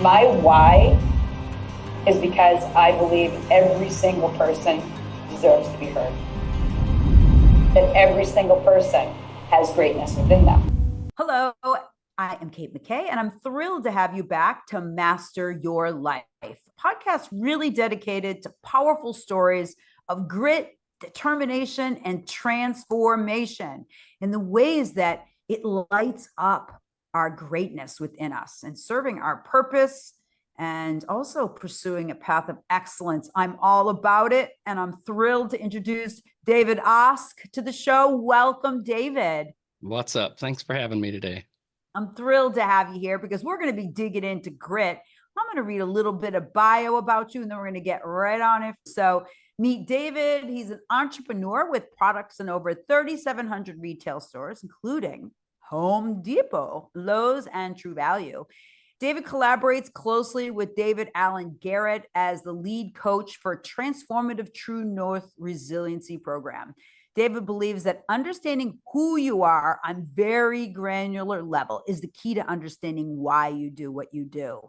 My why is because I believe every single person deserves to be heard. That every single person has greatness within them. Hello, I am Kate McKay, and I'm thrilled to have you back to Master Your Life, a podcast really dedicated to powerful stories of grit, determination, and transformation in the ways that it lights up our greatness within us and serving our purpose and also pursuing a path of excellence. I'm all about it, and I'm thrilled to introduce David Osk to the show. Welcome, David. What's up? Thanks for having me today. I'm thrilled to have you here because we're going to be digging into grit. I'm going to read a little bit of bio about you, and then we're going to get right on it. So meet David. He's an entrepreneur with products in over 3,700 retail stores, including Home Depot, Lowe's, and True Value. David collaborates closely with David Allen Garrett as the lead coach for transformative True North Resiliency Program. David believes that understanding who you are on very granular level is the key to understanding why you do what you do.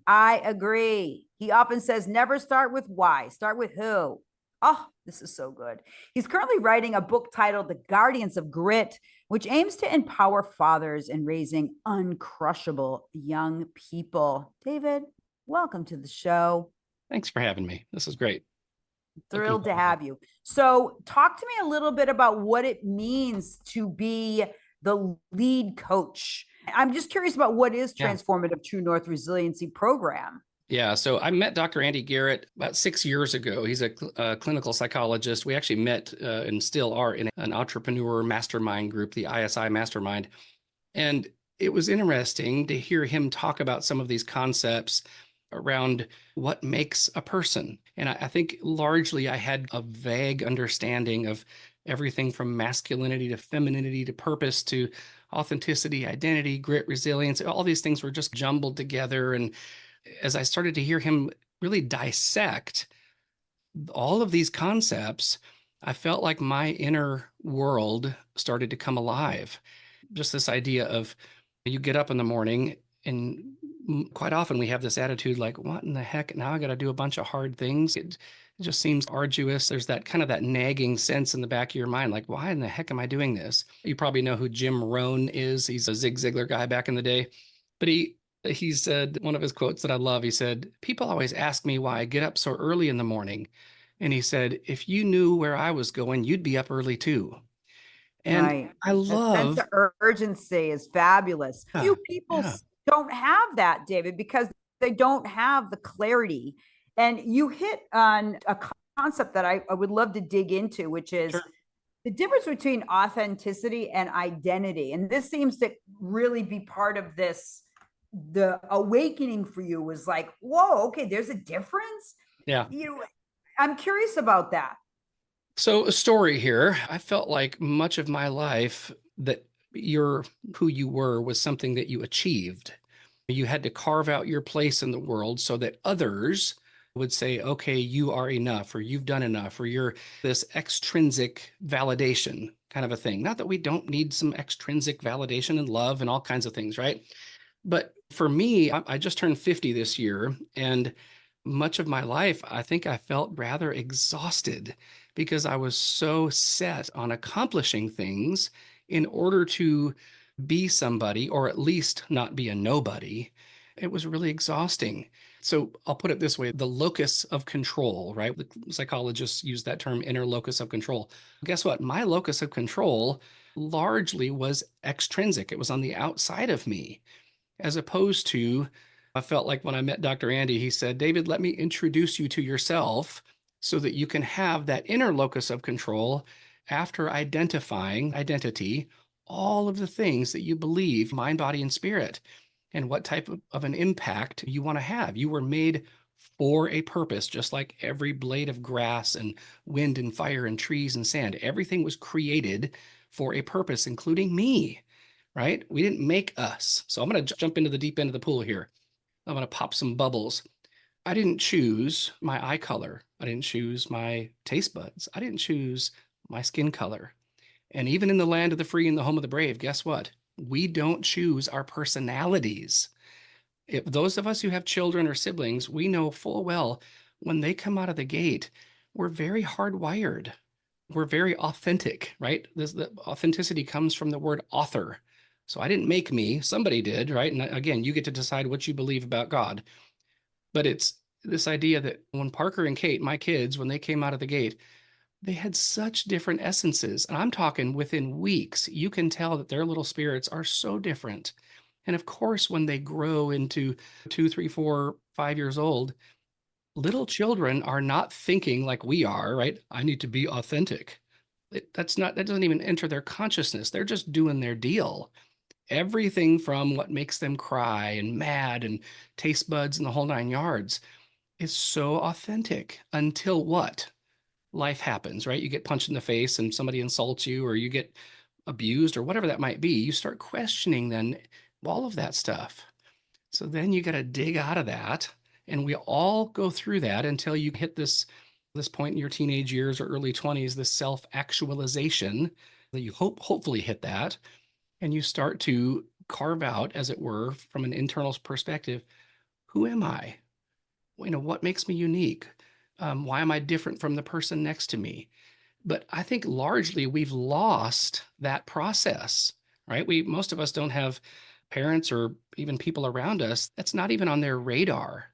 I agree. He often says, never start with why, start with who. Oh, this is so good. He's currently writing a book titled The Guardians of Grit, which aims to empower fathers in raising uncrushable young people. David, welcome to the show. Thanks for having me. This is great. Thrilled to have you. So talk to me a little bit about what it means to be the lead coach. I'm just curious about what is transformative True North Resiliency Program. Yeah, so I met Dr. Andy Garrett about 6 years ago. He's a clinical psychologist. We actually met and still are in an entrepreneur mastermind group, the ISI Mastermind. And it was interesting to hear him talk about some of these concepts around what makes a person. And I think largely I had a vague understanding of everything from masculinity to femininity to purpose to authenticity, identity, grit, resilience. All these things were just jumbled together. And as I started to hear him really dissect all of these concepts, I felt like my inner world started to come alive. Just this idea of you get up in the morning, and quite often we have this attitude like, what in the heck? Now I got to do a bunch of hard things. It just seems arduous. There's that kind of that nagging sense in the back of your mind, like, why in the heck am I doing this? You probably know who Jim Rohn is. He's a Zig Ziglar guy back in the day. But he said, one of his quotes that I love, he said, people always ask me why I get up so early in the morning. And he said, if you knew where I was going, you'd be up early too. And right. I love that sense of urgency is fabulous. Few people don't have that, David, because they don't have the clarity. And you hit on a concept that I would love to dig into, which is the difference between authenticity and identity. And this seems to really be part of this. The awakening for you was like, whoa, okay, there's a difference. Yeah. I'm curious about that. So a story here. I felt like much of my life that who you were was something that you achieved. You had to carve out your place in the world so that others would say, okay, you are enough, or you've done enough, or you're this extrinsic validation kind of a thing. Not that we don't need some extrinsic validation and love and all kinds of things, right? But for me, I just turned 50 this year, and much of my life, I think I felt rather exhausted because I was so set on accomplishing things in order to be somebody, or at least not be a nobody. It was really exhausting. So I'll put it this way, the locus of control, right? The psychologists use that term, inner locus of control. Guess what? My locus of control largely was extrinsic. It was on the outside of me, as opposed to, I felt like when I met Dr. Andy, he said, David, let me introduce you to yourself so that you can have that inner locus of control after identifying identity, all of the things that you believe, mind, body, and spirit, and what type of an impact you want to have. You were made for a purpose, just like every blade of grass and wind and fire and trees and sand. Everything was created for a purpose, including me, right? We didn't make us. So I'm going to jump into the deep end of the pool here. I'm going to pop some bubbles. I didn't choose my eye color. I didn't choose my taste buds. I didn't choose my skin color. And even in the land of the free and the home of the brave, guess what? We don't choose our personalities. If those of us who have children or siblings, we know full well when they come out of the gate, we're very hardwired. We're very authentic, right? The authenticity comes from the word author. So I didn't make me, somebody did, right? And again, you get to decide what you believe about God. But it's this idea that when Parker and Kate, my kids, when they came out of the gate, they had such different essences. And I'm talking within weeks, you can tell that their little spirits are so different. And of course, when they grow into 2, 3, 4, 5 years old, little children are not thinking like we are, right? I need to be authentic. That doesn't even enter their consciousness. They're just doing their deal. Everything from what makes them cry and mad and taste buds and the whole 9 yards is so authentic until what? Life happens, right? You get punched in the face and somebody insults you, or you get abused, or whatever that might be. You start questioning then all of that stuff. So then you got to dig out of that. And we all go through that until you hit this point in your teenage years or early 20s, this self-actualization that you hopefully hit that. And you start to carve out, as it were, from an internal perspective, who am I? What makes me unique? Why am I different from the person next to me? But I think largely we've lost that process, right? Most of us don't have parents or even people around us. That's not even on their radar.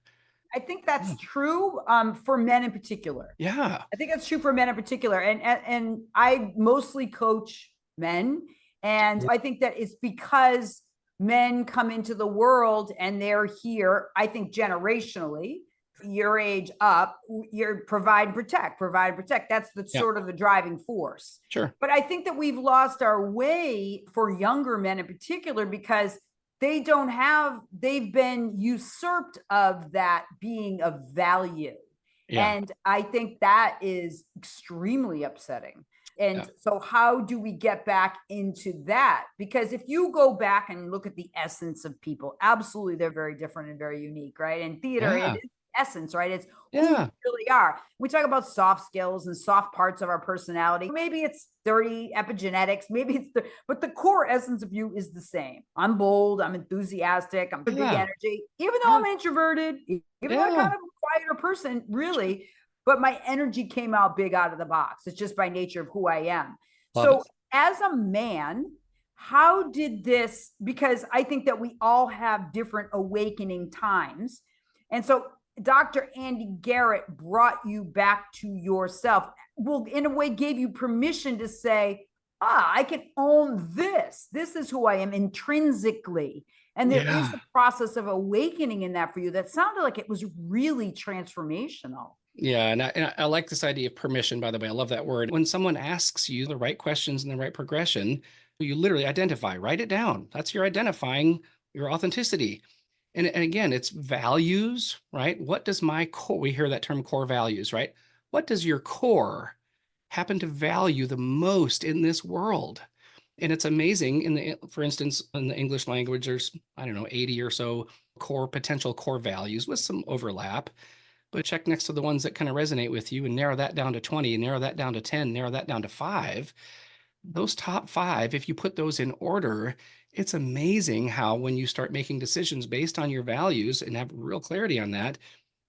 I think that's true for men in particular. Yeah. I think that's true for men in particular. And I mostly coach men. And I think that it's because men come into the world and they're here, I think generationally, your age up, you're provide, protect. That's the sort of the driving force. Sure. But I think that we've lost our way for younger men in particular because they've been usurped of that being of value. Yeah. And I think that is extremely upsetting. And so how do we get back into that? Because if you go back and look at the essence of people, absolutely, they're very different and very unique, right? And theater, it is essence, right? It's who we really are. We talk about soft skills and soft parts of our personality. Maybe it's 30 epigenetics, but the core essence of you is the same. I'm bold, I'm enthusiastic, I'm big energy, even though I'm introverted, even though I'm kind of a quieter person, really, but my energy came out big out of the box. It's just by nature of who I am. So as a man, how did this, because I think that we all have different awakening times. And so Dr. Andy Garrett brought you back to yourself. Well, in a way, gave you permission to say, I can own this. This is who I am intrinsically. And there is a process of awakening in that for you that sounded like it was really transformational. Yeah, and I like this idea of permission, by the way. I love that word. When someone asks you the right questions and the right progression, you literally identify, write it down. That's your identifying your authenticity. And again, it's values, right? What does my core, we hear that term core values, right? What does your core happen to value the most in this world? And it's amazing for instance, in the English language, there's, 80 or so potential core values with some overlap. But check next to the ones that kind of resonate with you and narrow that down to 20, narrow that down to 10, narrow that down to 5. Those top 5, if you put those in order, it's amazing how when you start making decisions based on your values and have real clarity on that,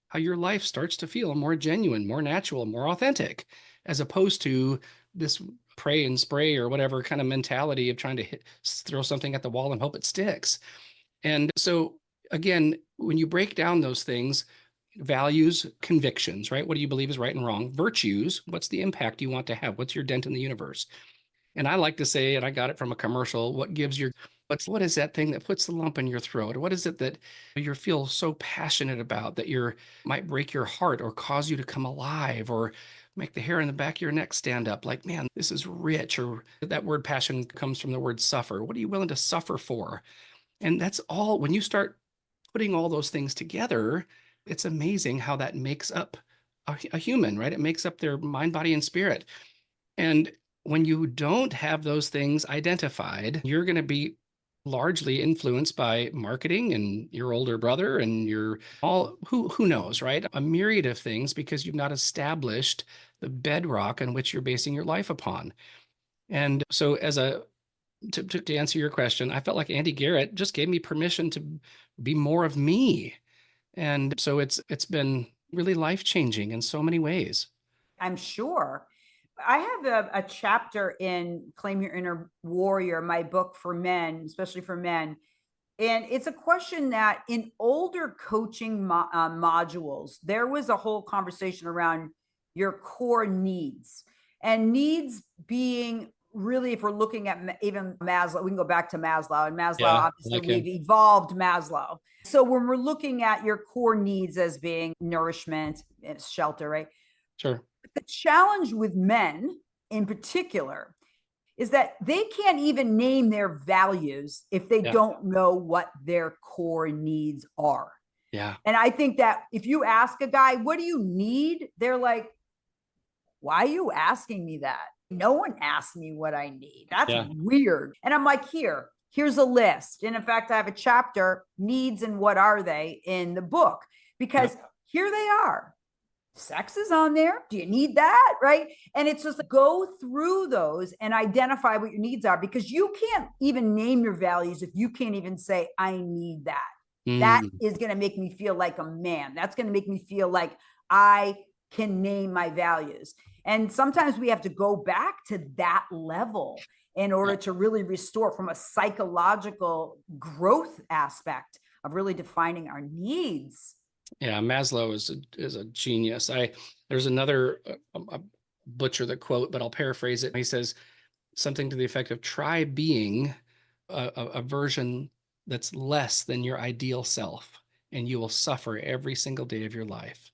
how your life starts to feel more genuine, more natural, more authentic, as opposed to this pray and spray or whatever kind of mentality of trying to throw something at the wall and hope it sticks. And so again, when you break down those things, values, convictions, right? What do you believe is right and wrong? Virtues, what's the impact you want to have? What's your dent in the universe? And I like to say, and I got it from a commercial, what what is that thing that puts the lump in your throat? What is it that you feel so passionate about that might break your heart or cause you to come alive or make the hair in the back of your neck stand up? Like, man, this is rich. Or that word passion comes from the word suffer. What are you willing to suffer for? And that's all, when you start putting all those things together, it's amazing how that makes up a human, right? It makes up their mind, body, and spirit. And when you don't have those things identified, you're going to be largely influenced by marketing and your older brother and who knows, right? A myriad of things because you've not established the bedrock on which you're basing your life upon. And so as a to answer your question, I felt like Andy Garrett just gave me permission to be more of me. And so it's been really life-changing in so many ways. I'm sure. I have a chapter in Claim Your Inner Warrior, my book for men, especially for men. And it's a question that in older coaching modules, there was a whole conversation around your core needs, and needs being really, if we're looking at even Maslow, we can go back to Maslow, and Maslow, Yeah, obviously like him. we've evolved Maslow. So when we're looking at your core needs as being nourishment, shelter, right? Sure. The challenge with men in particular is that they can't even name their values if they Yeah. don't know what their core needs are. Yeah. And I think that if you ask a guy, what do you need? They're like, why are you asking me that? No one asked me what I need. That's weird. And I'm like, here's a list. And in fact, I have a chapter, needs and what are they, in the book, because here they are. Sex is on there. Do you need that? Right. And it's just go through those and identify what your needs are, because you can't even name your values if you can't even say, I need that. That is going to make me feel like a man. That's going to make me feel like I can name my values. And sometimes we have to go back to that level in order to really restore from a psychological growth aspect of really defining our needs. Yeah, Maslow is a genius. There's another butcher the quote, but I'll paraphrase it. He says something to the effect of, try being a version that's less than your ideal self, and you will suffer every single day of your life.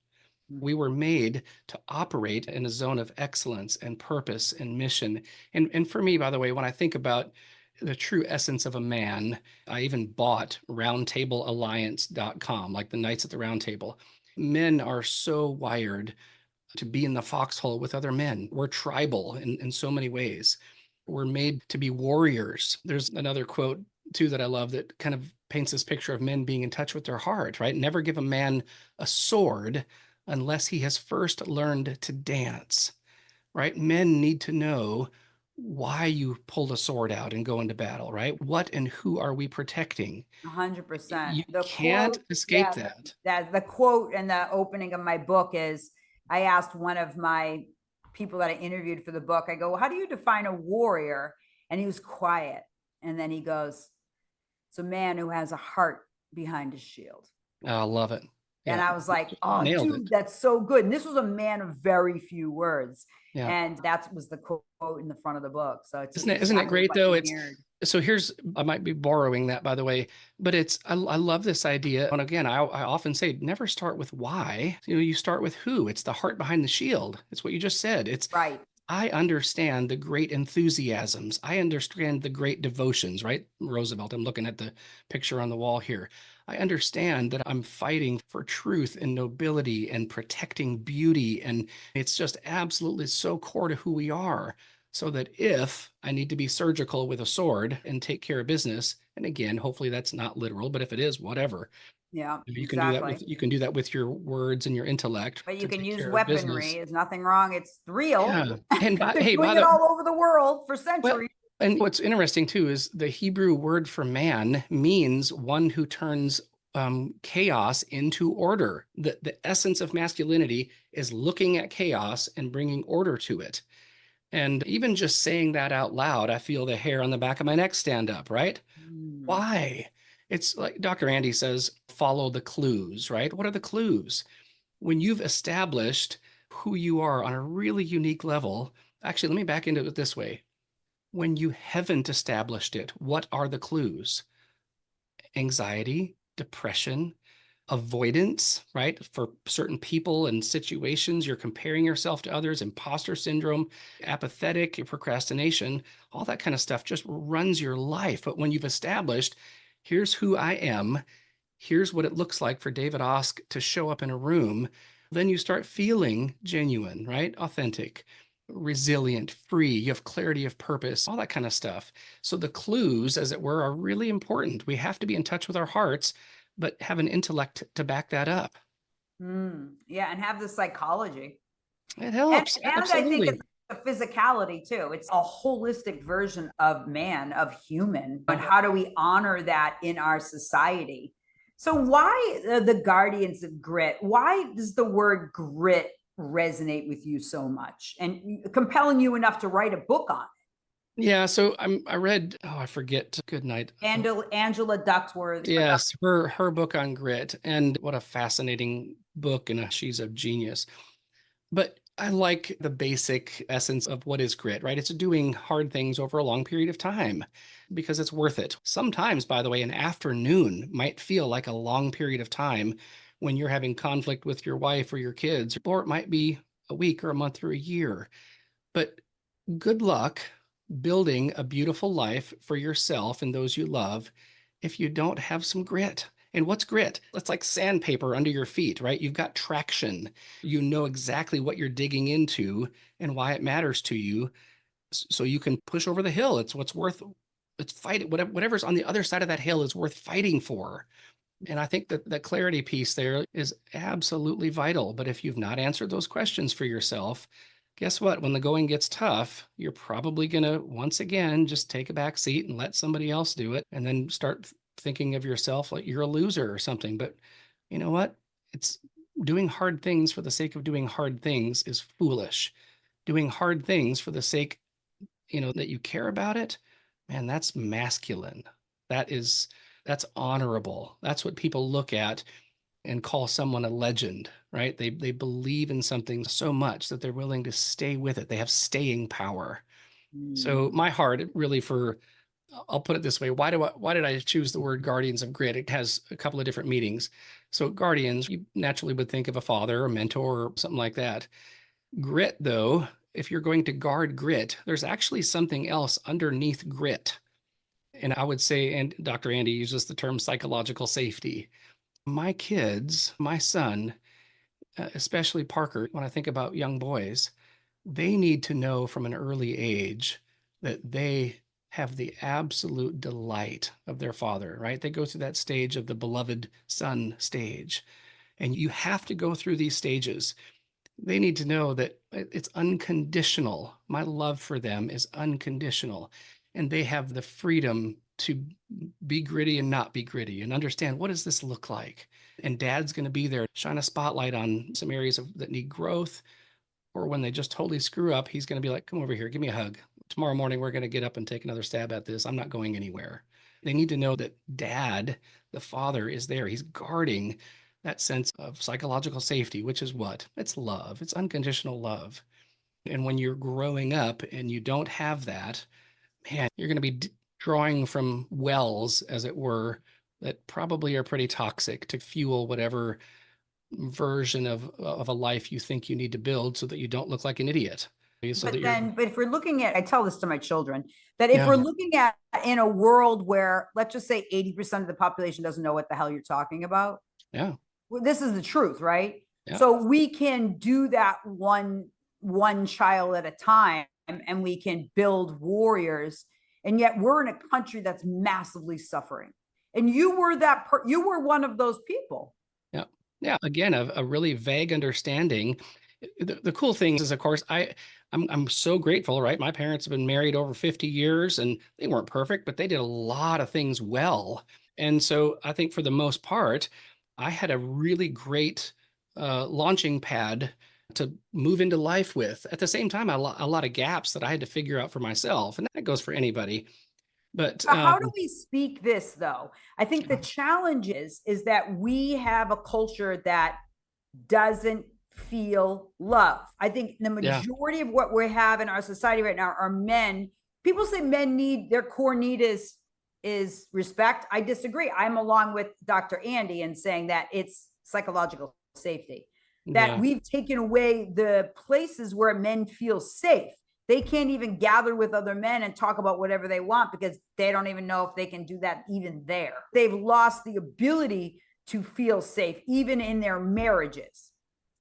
We were made to operate in a zone of excellence and purpose and mission. And for me, by the way, when I think about the true essence of a man, I even bought roundtablealliance.com, like the Knights at the Round Table. Men are so wired to be in the foxhole with other men. We're tribal in so many ways. We're made to be warriors. There's another quote too that I love that kind of paints this picture of men being in touch with their heart, right? Never give a man a sword unless he has first learned to dance, right? Men need to know why you pull the sword out and go into battle, right? What and who are we protecting? 100%. You The can't quote, escape that. That the quote in the opening of my book is, I asked one of my people that I interviewed for the book, I go, well, how do you define a warrior? And he was quiet. And then he goes, it's a man who has a heart behind his shield. Oh, I love it. And I was like, oh, Nailed dude, it. that's so good. And this was a man of very few words. Yeah. And that was the quote in the front of the book. So it's Isn't it great though? So here's, I might be borrowing that, by the way, but I love this idea. And again, I often say, never start with why. You start with who. It's the heart behind the shield. It's what you just said. It's right. I understand the great enthusiasms. I understand the great devotions, right? Roosevelt, I'm looking at the picture on the wall here. I understand that I'm fighting for truth and nobility and protecting beauty. And it's just absolutely so core to who we are. So that if I need to be surgical with a sword and take care of business, and again, hopefully that's not literal, but if it is, whatever. Yeah, you can do that with your words and your intellect. But you can use weaponry. There's nothing wrong. It's real. Yeah. And they're doing it all over the world for centuries. Well, and what's interesting too is the Hebrew word for man means one who turns chaos into order. The essence of masculinity is looking at chaos and bringing order to it. And even just saying that out loud, I feel the hair on the back of my neck stand up, right? Why? It's like Dr. Andy says, follow the clues, right? What are the clues? When you've established who you are on a really unique level, actually, let me back into it this way. When you haven't established it, what are the clues? Anxiety, depression, avoidance, right? For certain people and situations, you're comparing yourself to others, imposter syndrome, apathetic, procrastination, all that kind of stuff just runs your life. But when you've established, here's who I am, here's what it looks like for David Osk to show up in a room, then you start feeling genuine, right? Authentic, resilient, free, you have clarity of purpose, all that kind of stuff. So the clues, as it were, are really important. We have to be in touch with our hearts, but have an intellect to back that up. Yeah, and have the psychology. It helps. And I think a physicality too. It's a holistic version of man, of human. And how do we honor that in our society? So why the guardians of grit? Why does the word grit resonate with you so much and compelling you enough to write a book on it? Yeah, so I read, I forget, good night. Angela Duckworth. Yes, her book on grit, and what a fascinating book, and she's a genius. But I like the basic essence of what is grit, right? It's doing hard things over a long period of time because it's worth it. Sometimes, by the way, an afternoon might feel like a long period of time when you're having conflict with your wife or your kids, or it might be a week or a month or a year. But good luck building a beautiful life for yourself and those you love if you don't have some grit. And what's grit? It's like sandpaper under your feet, right? You've got traction. You know exactly what you're digging into and why it matters to you. So you can push over the hill. It's what's worth, it's fighting, whatever's on the other side of that hill is worth fighting for. And I think that the clarity piece there is absolutely vital. But if you've not answered those questions for yourself, guess what? When the going gets tough, you're probably going to, once again, just take a back seat and let somebody else do it, and then start thinking of yourself like you're a loser or something. But you know what? It's doing hard things for the sake of doing hard things is foolish. Doing hard things for the sake, that you care about it, man, that's masculine. That's honorable. That's what people look at and call someone a legend, right? They believe in something so much that they're willing to stay with it. They have staying power. So my heart really I'll put it this way. Why did I choose the word guardians of grit? It has a couple of different meanings. So guardians, you naturally would think of a father or mentor or something like that. Grit, though, if you're going to guard grit, there's actually something else underneath grit. And I would say, and Dr. Andy uses the term psychological safety. My kids, my son, especially Parker, when I think about young boys, they need to know from an early age that they have the absolute delight of their father, right? They go through that stage of the beloved son stage. And you have to go through these stages. They need to know that it's unconditional. My love for them is unconditional. And they have the freedom to be gritty and not be gritty and understand, what does this look like? And dad's going to be there, shine a spotlight on some areas that need growth. Or when they just totally screw up, he's going to be like, come over here, give me a hug. Tomorrow morning, we're going to get up and take another stab at this. I'm not going anywhere. They need to know that dad, the father, is there. He's guarding that sense of psychological safety, which is what? It's love. It's unconditional love. And when you're growing up and you don't have that, man, you're going to be drawing from wells, as it were, that probably are pretty toxic to fuel whatever version of a life you think you need to build so that you don't look like an idiot. But if we're looking at, I tell this to my children, that if we're looking at in a world where, let's just say 80% of the population doesn't know what the hell you're talking about. Yeah. Well, this is the truth, right? Yeah. So we can do that one child at a time, and we can build warriors. And yet we're in a country that's massively suffering. And you were you were one of those people. Yeah. Yeah. Again, a really vague understanding. The cool thing is, of course, I'm so grateful, right? My parents have been married over 50 years and they weren't perfect, but they did a lot of things well. And so I think for the most part, I had a really great launching pad to move into life with. At the same time, a lot of gaps that I had to figure out for myself. And that goes for anybody. But how do we speak this, though? I think the challenge is that we have a culture that doesn't feel love. I think the majority of what we have in our society right now are men. People say men need, their core need is respect. I disagree. I'm along with Dr. Andy in saying that it's psychological safety, that we've taken away the places where men feel safe. They can't even gather with other men and talk about whatever they want because they don't even know if they can do that even there. They've lost the ability to feel safe, even in their marriages.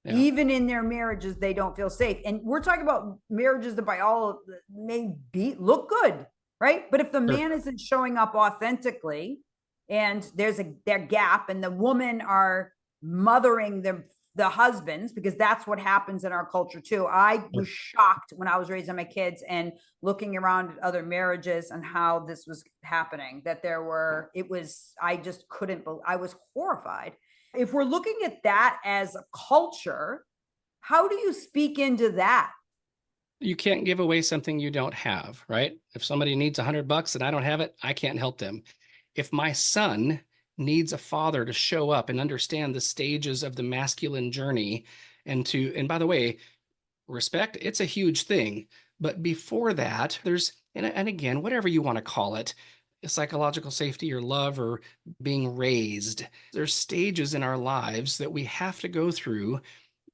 Yeah. Even in their marriages, they don't feel safe. And we're talking about marriages that by all may look good, right? But if the man isn't showing up authentically and there's their gap and the woman are mothering the husbands, because that's what happens in our culture too. I was shocked when I was raising my kids and looking around at other marriages and how this was happening, that I just couldn't believe, I was horrified. If we're looking at that as a culture, how do you speak into that? You can't give away something you don't have, right? If somebody needs $100 and I don't have it, I can't help them. If my son needs a father to show up and understand the stages of the masculine journey, and by the way, respect, it's a huge thing. But before that, and again, whatever you want to call it, psychological safety or love or being raised, there's stages in our lives that we have to go through,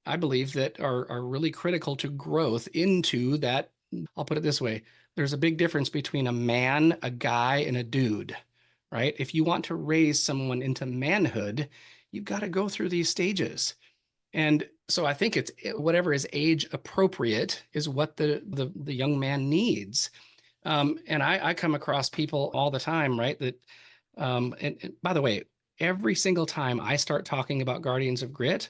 I believe, that are really critical to growth into that. I'll put it this way. There's a big difference between a man, a guy, and a dude, right? If you want to raise someone into manhood, you've got to go through these stages. And so I think it's whatever is age appropriate is what the young man needs. And I come across people all the time, right? That, and by the way, every single time I start talking about Guardians of Grit,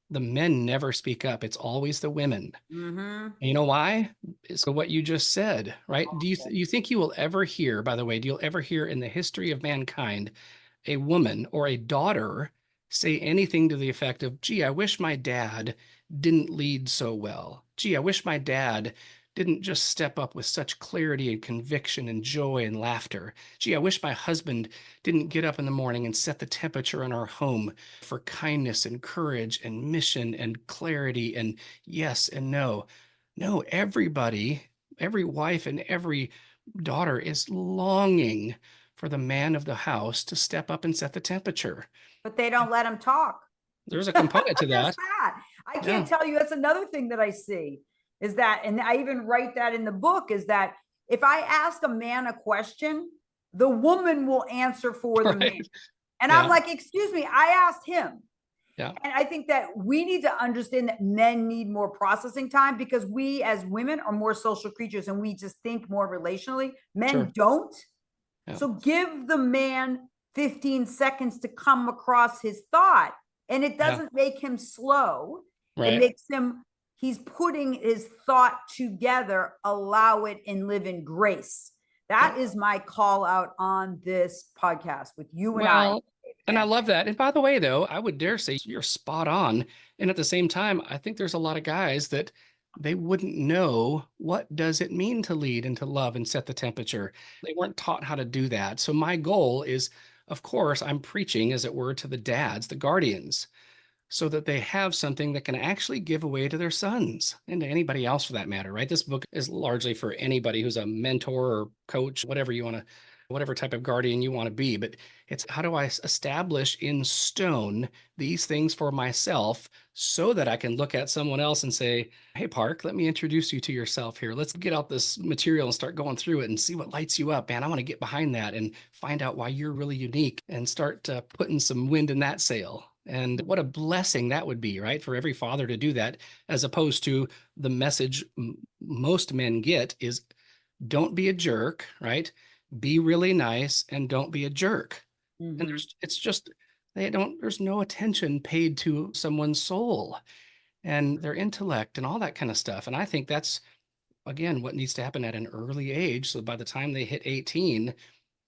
the men never speak up. It's always the women. Mm-hmm. You know why? It's what you just said, right? Do you think you will ever hear, by the way, do you ever hear in the history of mankind a woman or a daughter say anything to the effect of, gee, I wish my dad didn't lead so well. Gee, I wish my dad didn't just step up with such clarity and conviction and joy and laughter. Gee, I wish my husband didn't get up in the morning and set the temperature in our home for kindness and courage and mission and clarity and yes and no. No, everybody, every wife and every daughter is longing for the man of the house to step up and set the temperature. But they don't let him talk. There's a component to that. I can't tell you. That's another thing that I see is that, and I even write that in the book, is that if I ask a man a question, the woman will answer for the man. And I'm like, excuse me, I asked him. Yeah. And I think that we need to understand that men need more processing time because we as women are more social creatures and we just think more relationally. Men don't. Yeah. So give the man 15 seconds to come across his thought. And it doesn't make him slow. Right. It makes him, he's putting his thought together, allow it and live in grace. That is my call out on this podcast with you and I. And I love that. And by the way, though, I would dare say you're spot on. And at the same time, I think there's a lot of guys that they wouldn't know what does it mean to lead and to love and set the temperature. They weren't taught how to do that. So my goal is, of course, I'm preaching, as it were, to the dads, the guardians, so that they have something that can actually give away to their sons and to anybody else for that matter, right? This book is largely for anybody who's a mentor or coach, whatever you want to, whatever type of guardian you want to be. But it's how do I establish in stone these things for myself so that I can look at someone else and say, hey, Park, let me introduce you to yourself here. Let's get out this material and start going through it and see what lights you up, man. I want to get behind that and find out why you're really unique and start putting some wind in that sail. And what a blessing that would be, right? For every father to do that, as opposed to the message most men get is don't be a jerk, right? Be really nice and don't be a jerk. Mm-hmm. And there's no attention paid to someone's soul and their intellect and all that kind of stuff. And I think that's, again, what needs to happen at an early age. So by the time they hit 18,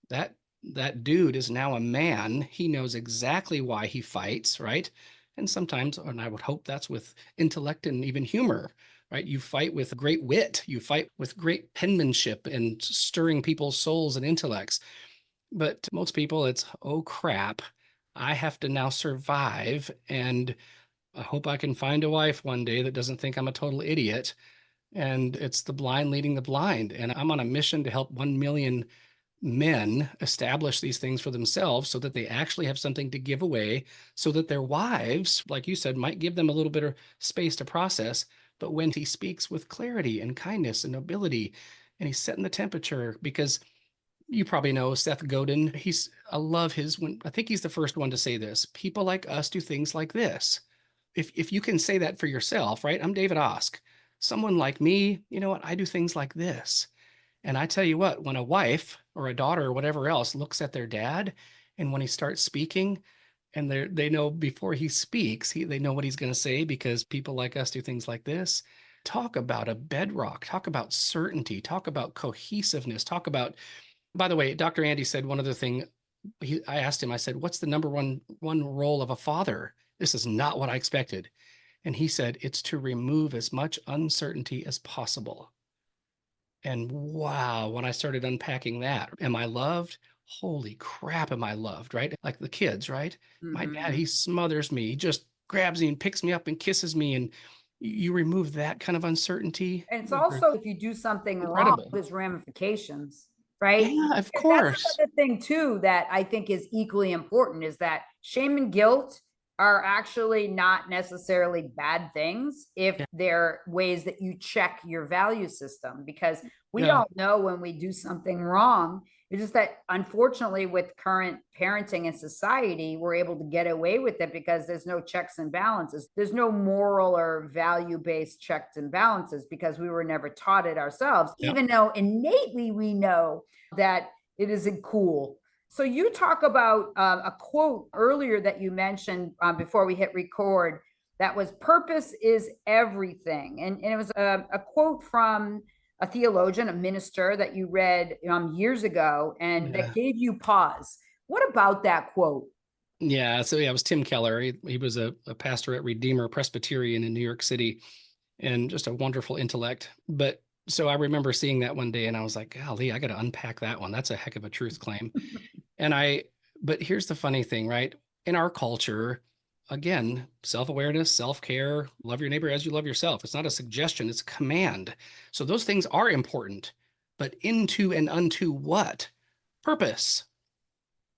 that dude is now a man. He knows exactly why he fights, right? And sometimes, and I would hope that's with intellect and even humor, right? You fight with great wit. You fight with great penmanship and stirring people's souls and intellects. But most people, it's, oh crap, I have to now survive. And I hope I can find a wife one day that doesn't think I'm a total idiot. And it's the blind leading the blind. And I'm on a mission to help 1 million men establish these things for themselves so that they actually have something to give away, so that their wives, like you said, might give them a little bit of space to process. But when he speaks with clarity and kindness and nobility, and he's setting the temperature, because you probably know Seth Godin, I think he's the first one to say this, people like us do things like this. If you can say that for yourself, right? I'm David Osk. Someone like me, you know what? I do things like this. And I tell you what, when a wife or a daughter or whatever else looks at their dad, and when he starts speaking, And they know before he speaks, they know what he's going to say, because people like us do things like this. Talk about a bedrock, talk about certainty, talk about cohesiveness, talk about, by the way, Dr. Andy said one other thing. I asked him, I said, what's the number one role of a father? This is not what I expected. And he said, it's to remove as much uncertainty as possible. And wow, when I started unpacking that, am I loved? Holy crap, am I loved, right? Like the kids, right? My dad, he smothers me. He just grabs me and picks me up and kisses me. And you remove that kind of uncertainty. And it's also, if you do something wrong, Incredible. there's ramifications, right? Yeah, of Because that's course. another thing too that I think is equally important, is that shame and guilt are actually not necessarily bad things if Yeah. they're ways that you check your value system, because we Yeah. all know when we do something wrong. It's just that unfortunately with current parenting and society, we're able to get away with it because there's no checks and balances. There's no moral or value-based checks and balances because we were never taught it ourselves, Yeah. even though innately we know that it isn't cool. So you talk about a quote earlier that you mentioned before we hit record, that was purpose is everything. And it was a quote from a theologian, a minister that you read years ago, and that gave you pause. What about that quote? Yeah. So yeah, it was Tim Keller. He was a pastor at Redeemer Presbyterian in New York City, and just a wonderful intellect. But so I remember seeing that one day and I was like, golly, I got to unpack that one. That's a heck of a truth claim. But here's the funny thing, right? In our culture, again, self-awareness, self-care, love your neighbor as you love yourself. It's not a suggestion, it's a command. So those things are important, but into and unto what? Purpose.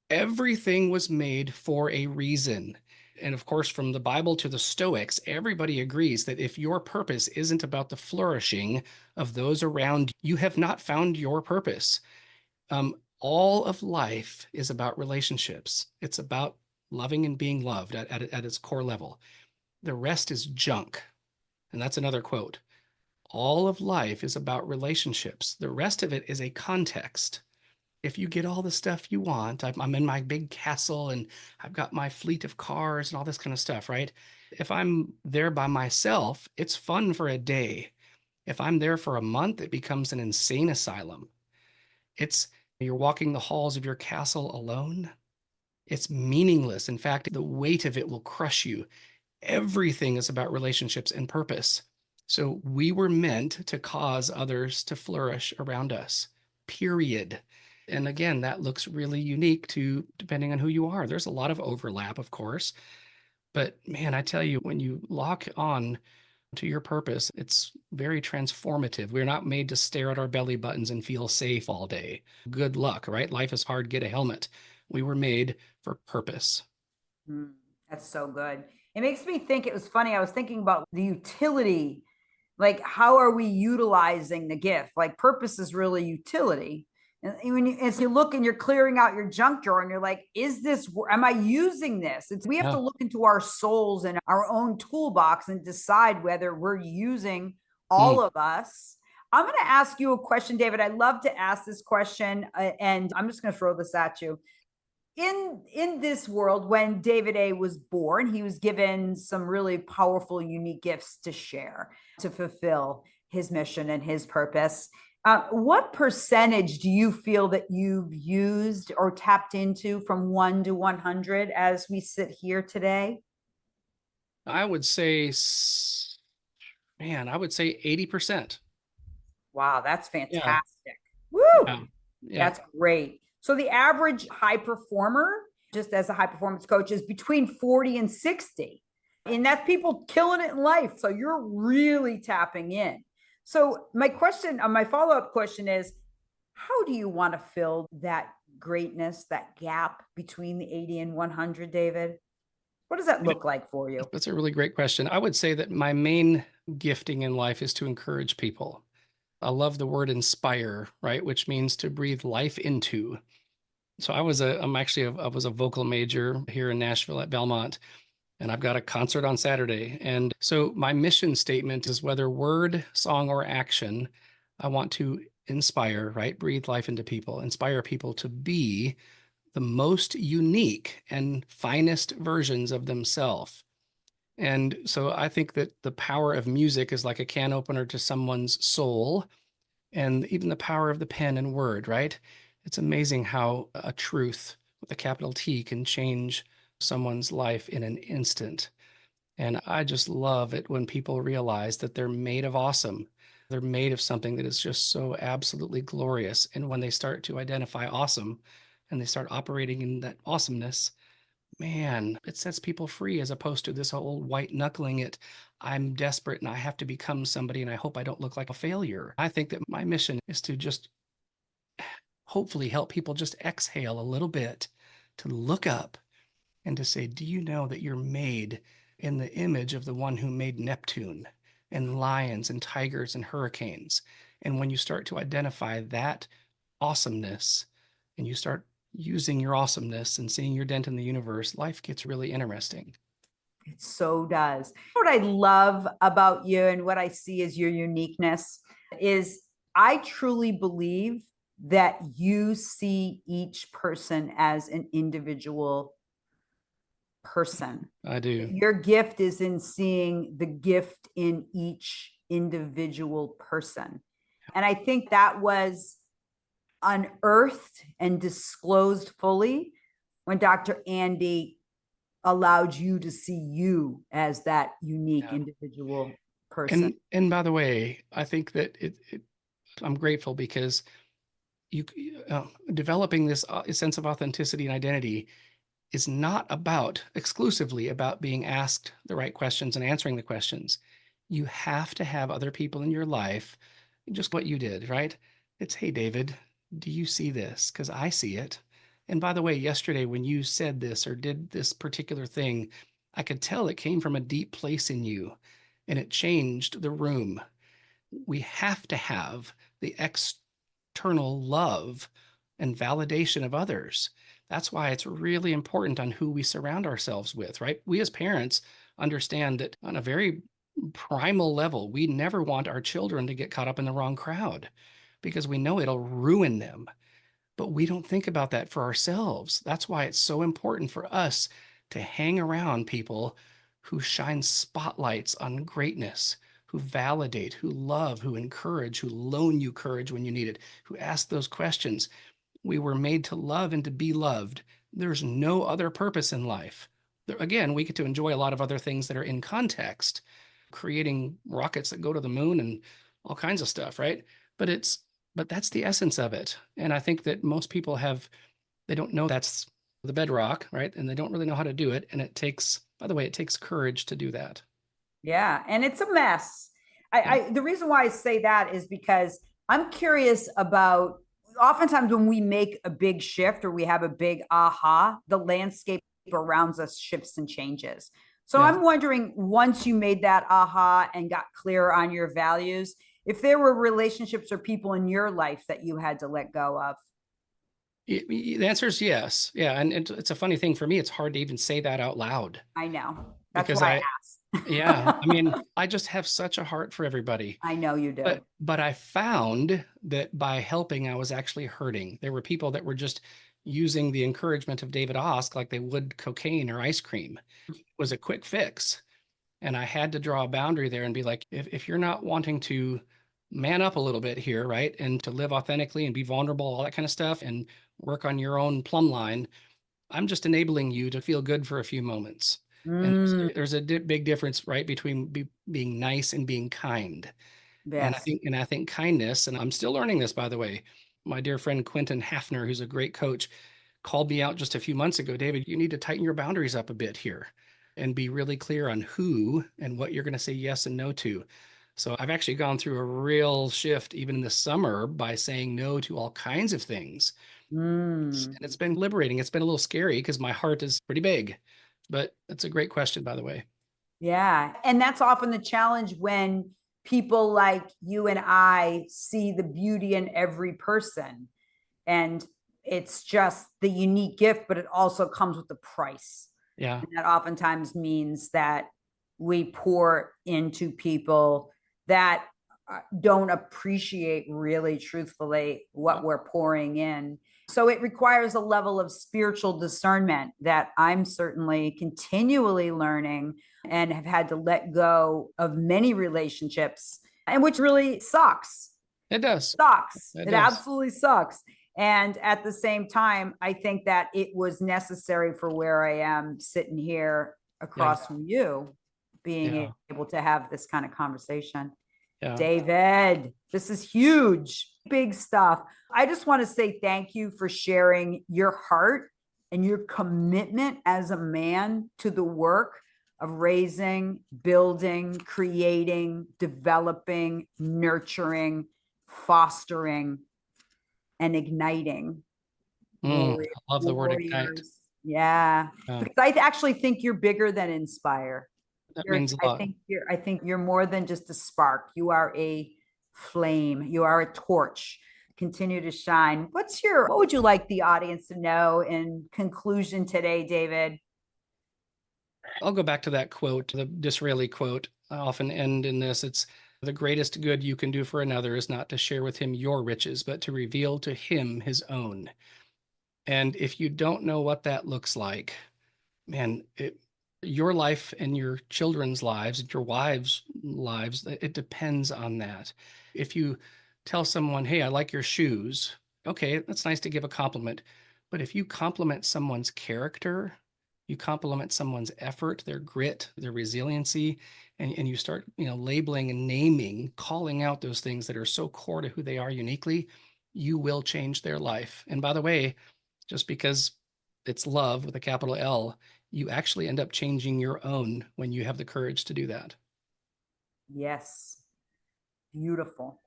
Everything was made for a reason. And of course, from the Bible to the Stoics, everybody agrees that if your purpose isn't about the flourishing of those around you, you have not found your purpose. All of life is about relationships. It's about loving and being loved at its core level. The rest is junk. And that's another quote. All of life is about relationships. The rest of it is a context. If you get all the stuff you want, I'm in my big castle and I've got my fleet of cars and all this kind of stuff, right? If I'm there by myself, it's fun for a day. If I'm there for a month, it becomes an insane asylum. You're walking the halls of your castle alone. It's meaningless. In fact, the weight of it will crush you. Everything is about relationships and purpose. So we were meant to cause others to flourish around us, period. And again, that looks really unique to depending on who you are. There's a lot of overlap, of course. But man, I tell you, when you lock on to your purpose, it's very transformative. We're not made to stare at our belly buttons and feel safe all day. Good luck, right? Life is hard. Get a helmet. We were made for purpose. That's so good. It makes me think, it was funny. I was thinking about the utility, like how are we utilizing the gift? Like purpose is really utility. And as you look and you're clearing out your junk drawer and you're like, am I using this? We have to look into our souls and our own toolbox and decide whether we're using all of us. I'm going to ask you a question, David. I love to ask this question, and I'm just going to throw this at you. In this world, when David A. was born, he was given some really powerful, unique gifts to share to fulfill his mission and his purpose. What percentage do you feel that you've used or tapped into from 1 to 100 as we sit here today? I would say, I would say 80%. Wow, that's fantastic. Yeah. Woo! Yeah. That's great. So the average high performer, just as a high performance coach, is between 40 and 60. And that's people killing it in life. So you're really tapping in. So my follow-up question is, how do you want to fill that greatness, that gap between the 80 and 100, David? What does that look like for you? That's a really great question. I would say that my main gifting in life is to encourage people. I love the word inspire, right? Which means to breathe life into. So I was a vocal major here in Nashville at Belmont, and I've got a concert on Saturday. And so my mission statement is, whether word, song, or action, I want to inspire, right? Breathe life into people, inspire people to be the most unique and finest versions of themselves. And so I think that the power of music is like a can opener to someone's soul, and even the power of the pen and word, right? It's amazing how a truth with a capital T can change someone's life in an instant. And I just love it when people realize that they're made of awesome. They're made of something that is just so absolutely glorious. And when they start to identify awesome and they start operating in that awesomeness, man, it sets people free as opposed to this whole white knuckling it. I'm desperate and I have to become somebody and I hope I don't look like a failure. I think that my mission is to just hopefully help people just exhale a little bit, to look up and to say, do you know that you're made in the image of the one who made Neptune and lions and tigers and hurricanes? And when you start to identify that awesomeness and you start using your awesomeness and seeing your dent in the universe, life gets really interesting. It so does. What I love about you and what I see as your uniqueness is I truly believe that you see each person as an individual person. I do. Your gift is in seeing the gift in each individual person. And I think that was unearthed and disclosed fully when Dr. Andy allowed you to see you as that unique individual person. And by the way, I think that I'm grateful because you developing this sense of authenticity and identity is not exclusively about being asked the right questions and answering the questions. You have to have other people in your life, just what you did, right? It's, hey, David, do you see this? Because I see it. And by the way, yesterday when you said this or did this particular thing, I could tell it came from a deep place in you and it changed the room. We have to have the external love and validation of others. That's why it's really important on who we surround ourselves with, right? We as parents understand that on a very primal level, we never want our children to get caught up in the wrong crowd because we know it'll ruin them. But we don't think about that for ourselves. That's why it's so important for us to hang around people who shine spotlights on greatness, who validate, who love, who encourage, who loan you courage when you need it, who ask those questions. We were made to love and to be loved. There's no other purpose in life. Again, we get to enjoy a lot of other things that are in context, creating rockets that go to the moon and all kinds of stuff, right? But that's the essence of it. And I think that most people they don't know that's the bedrock, right? And they don't really know how to do it. And it takes, by the way, it takes courage to do that. Yeah. And it's a mess. The reason why I say that is because I'm curious about, oftentimes when we make a big shift or we have a big aha, the landscape around us shifts and changes. So I'm wondering, once you made that aha and got clear on your values, if there were relationships or people in your life that you had to let go of. The answer is yes. Yeah. And it's a funny thing for me. It's hard to even say that out loud. I know. That's why I asked. Yeah. I mean, I just have such a heart for everybody. I know you do. But I found that by helping, I was actually hurting. There were people that were just using the encouragement of David Osk like they would cocaine or ice cream. It was a quick fix. And I had to draw a boundary there and be like, if you're not wanting to man up a little bit here, right? And to live authentically and be vulnerable, all that kind of stuff, and work on your own plumb line, I'm just enabling you to feel good for a few moments. And there's a big difference, right, between being nice and being kind. Yes. And I think kindness, and I'm still learning this, by the way. My dear friend Quentin Hafner, who's a great coach, called me out just a few months ago. David, you need to tighten your boundaries up a bit here and be really clear on who and what you're going to say yes and no to. So I've actually gone through a real shift even in the summer by saying no to all kinds of things. And it's been liberating. It's been a little scary because my heart is pretty big, but it's a great question, by the way. Yeah. And that's often the challenge when people like you and I see the beauty in every person. And it's just the unique gift, but it also comes with a price. Yeah. And that oftentimes means that we pour into people that don't appreciate really truthfully what we're pouring in. So it requires a level of spiritual discernment that I'm certainly continually learning and have had to let go of many relationships, and which really sucks. It does. Sucks. It It does. absolutely sucks. And at the same time, I think that it was necessary for where I am sitting here across from you, being able to have this kind of conversation. Yeah. David, this is huge, big stuff. I just want to say thank you for sharing your heart and your commitment as a man to the work of raising, building, creating, developing, nurturing, fostering, and igniting. I love the word ignite. Warriors. Yeah. Because I actually think you're bigger than inspire. That means a lot. I think you're more than just a spark. You are a flame. You are a torch. Continue to shine. What would you like the audience to know in conclusion today, David? I'll go back to that quote, the Disraeli quote. I often end in this. It's the greatest good you can do for another is not to share with him your riches, but to reveal to him his own. And if you don't know what that looks like, man, your life and your children's lives and your wives' lives, it depends on that. If you tell someone, hey, I like your shoes, okay, that's nice to give a compliment. But if you compliment someone's character, you compliment someone's effort, their grit, their resiliency, and you start, labeling and naming, calling out those things that are so core to who they are uniquely, you will change their life. And by the way, just because it's love with a capital L, you actually end up changing your own when you have the courage to do that. Yes. Beautiful.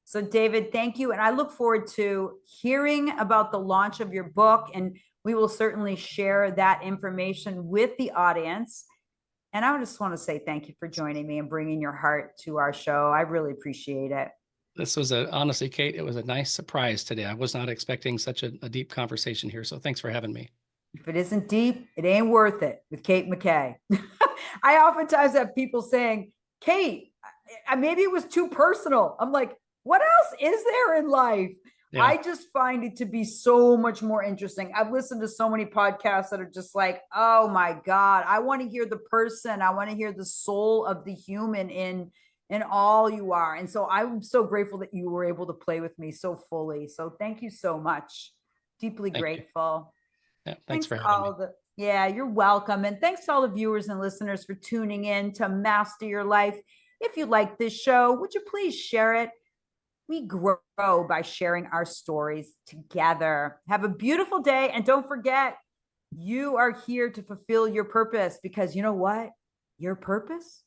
So David, thank you. And I look forward to hearing about the launch of your book, and we will certainly share that information with the audience. And I just want to say thank you for joining me and bringing your heart to our show. I really appreciate it. This was honestly, Kate, it was a nice surprise today. I was not expecting such a deep conversation here. So thanks for having me. If it isn't deep, it ain't worth it with Kate McKay. I oftentimes have people saying, Kate, maybe it was too personal. I'm like, what else is there in life? Yeah. I just find it to be so much more interesting. I've listened to so many podcasts that are just like, oh my God, I want to hear the person. I want to hear the soul of the human in all you are. And so I'm so grateful that you were able to play with me so fully. So thank you so much. Deeply grateful. Yeah, thanks for having me. Yeah, you're welcome. And thanks to all the viewers and listeners for tuning in to Master Your Life. If you like this show, would you please share it? We grow by sharing our stories together. Have a beautiful day. And don't forget, you are here to fulfill your purpose, because you know what? Your purpose,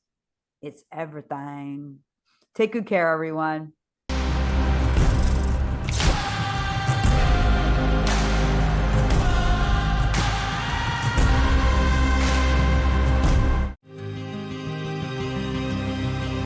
it's everything. Take good care, everyone.